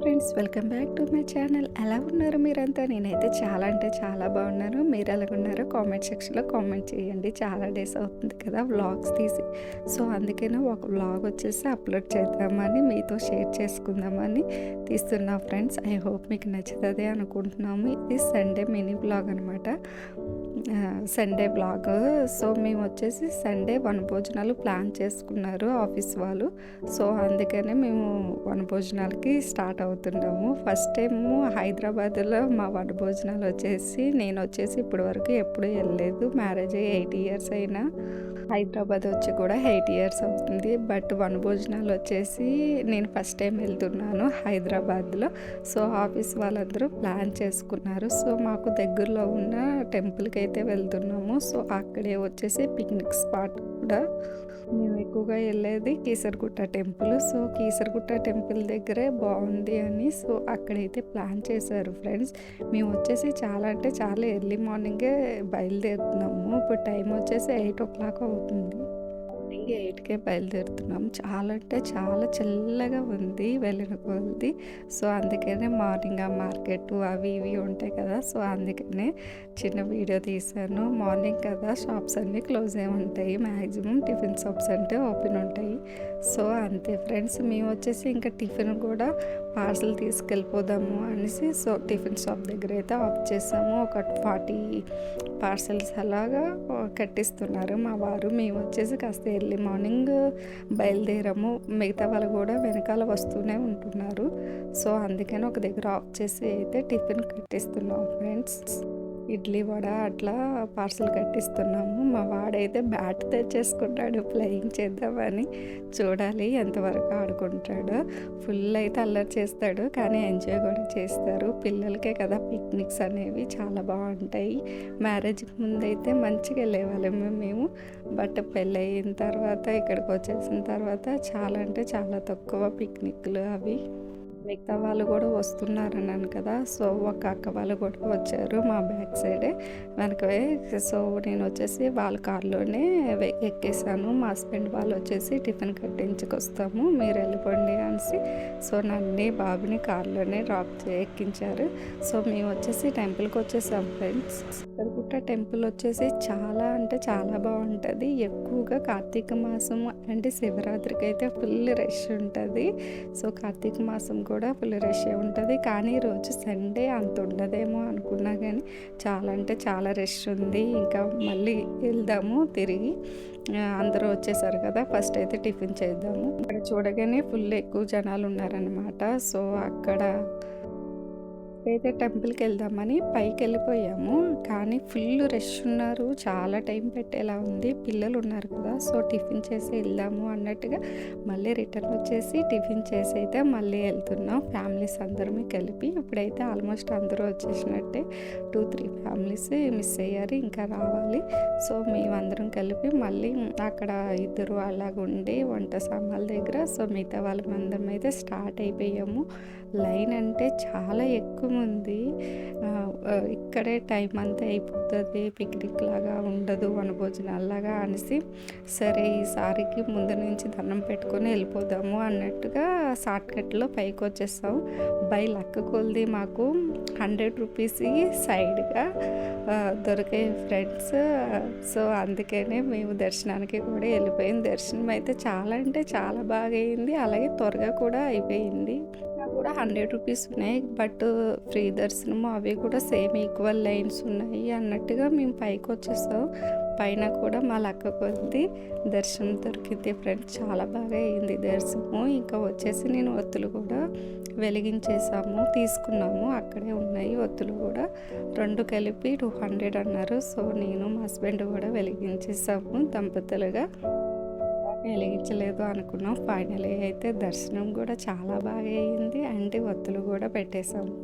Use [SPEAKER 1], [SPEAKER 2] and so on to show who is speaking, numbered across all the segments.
[SPEAKER 1] Friends, welcome back to my channel. ఎలా ఉన్నారు మీరంతా? నేనైతే చాలా అంటే చాలా బాగున్నాను. మీరు ఎలాగున్నారో కామెంట్ సెక్షన్లో కామెంట్ చేయండి. చాలా డేస్ అవుతుంది కదా వ్లాగ్స్ తీసి. సో అందుకనే ఒక వ్లాగ్ వచ్చేసి అప్లోడ్ చేద్దామని, మీతో షేర్ చేసుకుందామని తీస్తున్నా ఫ్రెండ్స్. ఐ హోప్ మీకు నచ్చుతుంది అనుకుంటున్నాము. ఇది సండే మినీ వ్లాగ్ అనమాట. Sunday vlog. సో మేము వచ్చేసి సండే వనభోజనాలు ప్లాన్ చేసుకున్నారు ఆఫీస్ వాళ్ళు. సో అందుకనే మేము వనభోజనాలకి స్టార్ట్ అవుతున్నాము. ఫస్ట్ టైము హైదరాబాద్లో మా వనభోజనాలు వచ్చేసి నేను వచ్చేసి ఇప్పటి వరకు ఎప్పుడూ వెళ్ళలేదు. మ్యారేజ్ అయ్యి 8 ఇయర్స్ అయినా హైదరాబాద్ వచ్చి కూడా 8 ఇయర్స్ అవుతుంది. బట్ వనభోజనాలు వచ్చేసి నేను ఫస్ట్ టైం వెళ్తున్నాను హైదరాబాద్లో. సో ఆఫీస్ వాళ్ళందరూ ప్లాన్ చేసుకున్నారు. సో మాకు దగ్గరలో ఉన్న టెంపుల్కి అయితే వెళ్తున్నాము. సో అక్కడే వచ్చేసి పిక్నిక్ స్పాట్ కూడా. మేము ఎక్కువగా వెళ్ళేది Keesaragutta temple. So Keesaragutta temple దగ్గరే బాగుంది అని సో అక్కడైతే ప్లాన్ చేశారు ఫ్రెండ్స్. మేము వచ్చేసి చాలా అంటే చాలా ఎర్లీ మార్నింగే బయలుదేరుతున్నాము. ఇప్పుడు టైం వచ్చేసి 8 o'clock అవుతుంది. మార్నింగ్ 8కే బయలుదేరుతున్నాం. చాలా అంటే చాలా చల్లగా ఉంది వెళ్ళిన కొద్ది. సో అందుకనే మార్నింగ్ ఆ మార్కెట్ అవి ఇవి ఉంటాయి కదా. సో అందుకనే చిన్న వీడియో తీశాను. మార్నింగ్ కదా, షాప్స్ అన్నీ క్లోజ్ అయి ఉంటాయి. మ్యాక్సిమం టిఫిన్ షాప్స్ అంటే ఓపెన్ ఉంటాయి. సో అంతే ఫ్రెండ్స్. మేము వచ్చేసి ఇంకా టిఫిన్ కూడా పార్సల్ తీసుకెళ్ళిపోదాము అనేసి సో టిఫిన్ షాప్ దగ్గర అయితే ఆఫ్ చేసాము. ఒక 40 పార్సల్స్ అలాగా కట్టిస్తున్నారు మా వారు. మేము వచ్చేసి కాస్త ఎర్లీ మార్నింగ్ బయలుదేరాము. మిగతా వాళ్ళు కూడా వెనకాల వస్తూనే ఉంటున్నారు. సో అందుకని ఒక దగ్గర ఆఫ్ చేసి అయితే టిఫిన్ కట్టిస్తున్నాం ఫ్రెండ్స్. ఇడ్లీ వడ అట్లా పార్సల్ కట్టిస్తున్నాము. మా వాడైతే బ్యాట్ తెచ్చేసుకుంటాడు ఫ్లయింగ్ చేద్దామని. చూడాలి ఎంతవరకు ఆడుకుంటాడో. ఫుల్ అయితే అల్లరి చేస్తాడు, కానీ ఎంజాయ్ కూడా చేస్తారు. పిల్లలకే కదా పిక్నిక్స్ అనేవి చాలా బాగుంటాయి. మ్యారేజ్ ముందైతే మంచిగా వెళ్ళేవాళ్ళము మేము. బట్ పెళ్ళి అయిన తర్వాత ఇక్కడికి వచ్చేసిన తర్వాత చాలా అంటే చాలా తక్కువ పిక్నిక్లు అవి. మిగతా వాళ్ళు కూడా వస్తున్నారన్నాను కదా. సో ఒక అక్క వాళ్ళు కూడా వచ్చారు మా బ్యాక్ సైడే వెనకవే. సో నేను వచ్చేసి వాళ్ళ కార్లోనే ఎక్కేసాను. మా హస్బెండ్ వాళ్ళు వచ్చేసి టిఫిన్ కట్టించుకొస్తాము, మీరు వెళ్ళిపోండి అనేసి సో నన్ను బాబుని కార్లోనే ఎక్కించారు. సో మేము వచ్చేసి టెంపుల్కి వచ్చేసాం ఫ్రెండ్స్. కీసరగుట్ట టెంపుల్ వచ్చేసి చాలా అంటే చాలా బాగుంటుంది. ఎక్కువగా కార్తీక మాసం అంటే శివరాత్రికి అయితే ఫుల్ రష్ ఉంటుంది. సో కార్తీక మాసం కూడా ఫుల్ రష్ ఉంటుంది. కానీ ఈరోజు సండే అంత ఉండదేమో అనుకున్నా, కానీ చాలా అంటే చాలా రష్ ఉంది. ఇంకా మళ్ళీ వెళ్దాము తిరిగి. అందరూ వచ్చేసారు కదా, ఫస్ట్ అయితే టిఫిన్ చేద్దాము. అక్కడ చూడగానే ఫుల్ ఎక్కువ జనాలు ఉన్నారనమాట. సో అక్కడ అయితే టెంపుల్కి వెళ్దామని పైకి వెళ్ళిపోయాము. కానీ ఫుల్ రష్ ఉన్నారు. చాలా టైం పెట్టేలా ఉంది. పిల్లలు ఉన్నారు కదా, సో టిఫిన్ చేసి వెళ్దాము అన్నట్టుగా మళ్ళీ రిటర్న్ వచ్చేసి టిఫిన్ చేసి అయితే మళ్ళీ వెళ్తున్నాం ఫ్యామిలీస్ అందరమే కలిపి. ఇప్పుడైతే ఆల్మోస్ట్ అందరూ వచ్చేసినట్టే. 2-3 ఫ్యామిలీస్ మిస్ అయ్యారు, ఇంకా రావాలి. సో మేమందరం కలిపి మళ్ళీ అక్కడ ఇద్దరు అలాగుండి వంట సామాన్ల దగ్గర సో మిగతా వాళ్ళమందరం అయితే స్టార్ట్ అయిపోయాము. లైన్ అంటే చాలా ఎక్కువ ఉంది. ఇక్కడే టైం అంతా అయిపోతుంది, పిక్నిక్ లాగా ఉండదు వనభోజనాల్లాగా అనేసి సరే ఈసారికి ముందు నుంచి దండం పెట్టుకొని వెళ్ళిపోదాము అన్నట్టుగా షార్ట్కట్లో పైకి వచ్చేస్తాం. బై లక్ కొలిది మాకు 100 రూపీస్ సైడ్గా దొరికాయి ఫ్రెండ్స్. సో అందుకనే మేము దర్శనానికి కూడా వెళ్ళిపోయింది. దర్శనం అయితే చాలా అంటే చాలా బాగా అయింది, అలాగే త్వరగా కూడా అయిపోయింది. కూడా 100 రూపీస్ ఉన్నాయి. బట్ ఫ్రీ దర్శనము అవి కూడా సేమ్ ఈక్వల్ లైన్స్ ఉన్నాయి అన్నట్టుగా మేము పైకి వచ్చేస్తాం. పైన కూడా మా లక్క కొద్ది దర్శనం దొరికింది ఫ్రెండ్స్. చాలా బాగా అయింది దర్శనము. ఇంకా వచ్చేసి నేను ఒత్తులు కూడా వెలిగించేసాము, తీసుకున్నాము. అక్కడే ఉన్నాయి ఒత్తులు కూడా. 2 కలిపి 200 అన్నారు. సో నేను మా హస్బెండ్ కూడా వెలిగించేసాము దంపతులుగా. వెలిగించలేదు అనుకున్నాం. ఫైనలీ అయితే దర్శనం కూడా చాలా బాగా అయింది. అంటే ఒత్తులు కూడా పెట్టేశాము.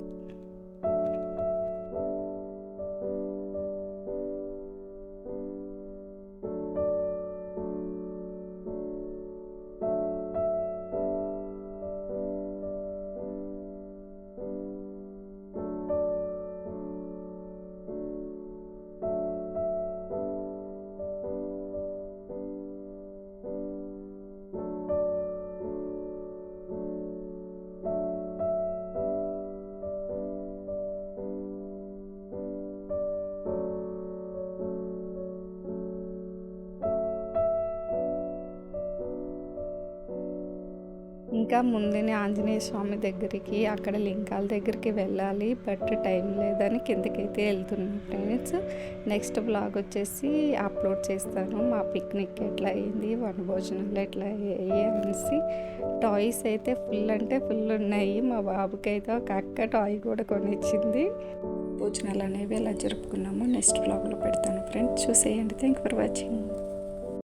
[SPEAKER 1] ఇంకా ముందునే ఆంజనేయ స్వామి దగ్గరికి, అక్కడ లింగాల దగ్గరికి వెళ్ళాలి. బట్ టైం లేదని కిందకైతే వెళ్తున్నాం ఫ్రెండ్స్. నెక్స్ట్ బ్లాగ్ వచ్చేసి అప్లోడ్ చేస్తాను. మా పిక్నిక్ ఎట్లా అయింది, వనభోజనాలు ఎట్లా అయ్యాయి అనేసి. టాయ్స్ అయితే ఫుల్ అంటే ఫుల్ ఉన్నాయి. మా బాబుకి అయితే ఒక అక్క టాయ్ కూడా కొనిచ్చింది. భోజనాలు అనేవి ఎలా జరుపుకున్నామో నెక్స్ట్ బ్లాగ్లో పెడతాను ఫ్రెండ్స్, చూసేయండి. Thank for watching.